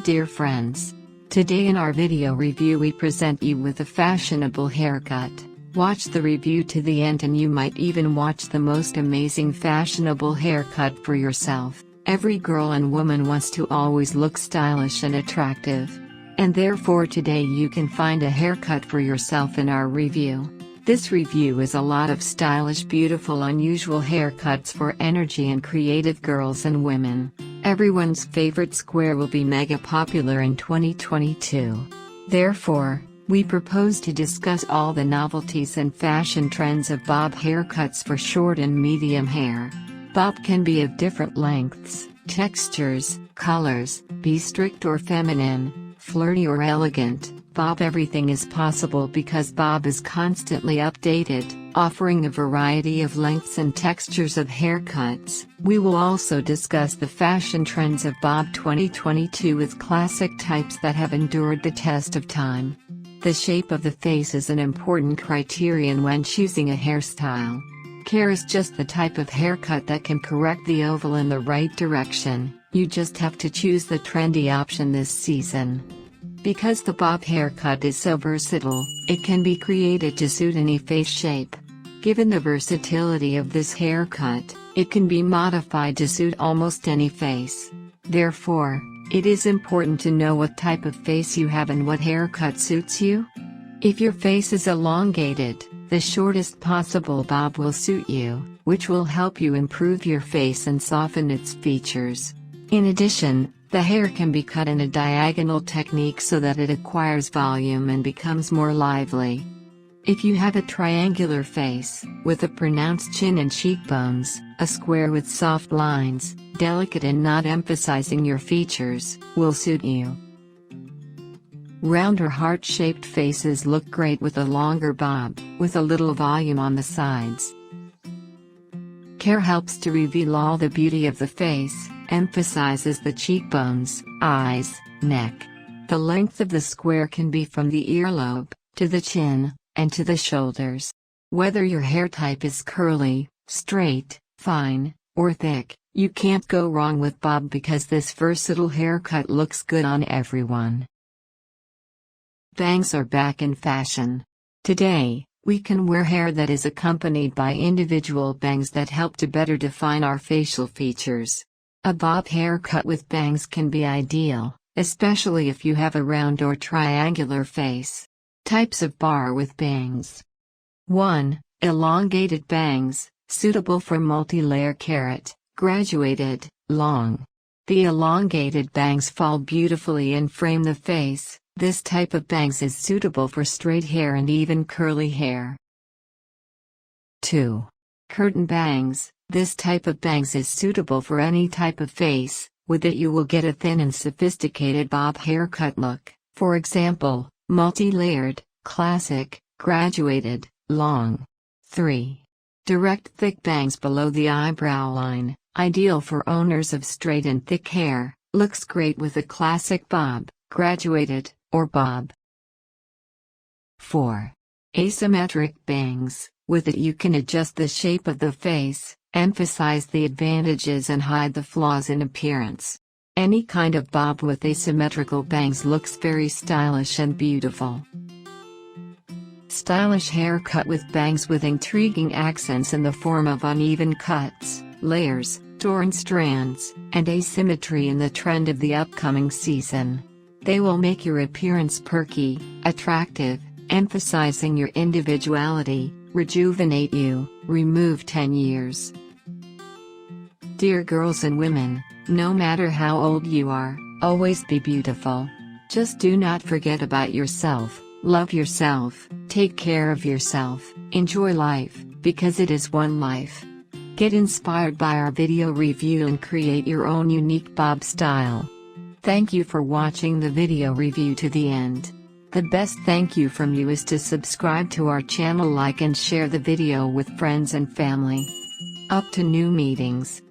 dear friends. Today in our video review we present you with a fashionable haircut. Watch the review to the end and you might even watch the most amazing fashionable haircut for yourself. Every girl and woman wants to always look stylish and attractive. And therefore today you can find a haircut for yourself in our review. This review is a lot of stylish, beautiful, unusual haircuts for energy and creative girls and women. Everyone's favorite square will be mega popular in 2022. Therefore, we propose to discuss all the novelties and fashion trends of bob haircuts for short and medium hair. Bob can be of different lengths, textures, colors, be strict or feminine, flirty or elegant. Bob everything is possible because bob is constantly updated, offering a variety of lengths and textures of haircuts. We will also discuss the fashion trends of bob 2022 with classic types that have endured the test of time. The shape of the face is an important criterion when choosing a hairstyle. Care is just the type of haircut that can correct the oval in the right direction. You just have to choose the trendy option this season. Because the bob haircut is so versatile, it can be created to suit any face shape. Given the versatility of this haircut, it can be modified to suit almost any face. Therefore, it is important to know what type of face you have and what haircut suits you. If your face is elongated, the shortest possible bob will suit you, which will help you improve your face and soften its features. In addition, the hair can be cut in a diagonal technique so that it acquires volume and becomes more lively. If you have a triangular face, with a pronounced chin and cheekbones, a square with soft lines, delicate and not emphasizing your features, will suit you. Round or heart-shaped faces look great with a longer bob, with a little volume on the sides. Care helps to reveal all the beauty of the face, emphasizes the cheekbones, eyes, neck. The length of the square can be from the earlobe, to the chin, and to the shoulders. Whether your hair type is curly, straight, fine, or thick, you can't go wrong with bob because this versatile haircut looks good on everyone. Bangs are back in fashion. Today, we can wear hair that is accompanied by individual bangs that help to better define our facial features. A bob haircut with bangs can be ideal, especially if you have a round or triangular face. Types of bar with bangs. 1. Elongated bangs, suitable for multi-layer carrot, graduated, long. The elongated bangs fall beautifully and frame the face. This type of bangs is suitable for straight hair and even curly hair. 2. Curtain bangs. This type of bangs is suitable for any type of face. With it you will get a thin and sophisticated bob haircut look. For example, multi-layered, classic, graduated, long. 3. Direct thick bangs below the eyebrow line, ideal for owners of straight and thick hair, looks great with a classic bob, graduated, or bob. 4. Asymmetric bangs. With it you can adjust the shape of the face, emphasize the advantages and hide the flaws in appearance. Any kind of bob with asymmetrical bangs looks very stylish and beautiful. Stylish haircut with bangs with intriguing accents in the form of uneven cuts, layers, torn strands, and asymmetry in the trend of the upcoming season. They will make your appearance perky, attractive, emphasizing your individuality, rejuvenate you, remove 10 years. Dear girls and women, no matter how old you are, always be beautiful. Just do not forget about yourself, love yourself, take care of yourself, enjoy life, because it is one life. Get inspired by our video review and create your own unique bob style. Thank you for watching the video review to the end. The best thank you from you is to subscribe to our channel, like and share the video with friends and family. Up to new meetings.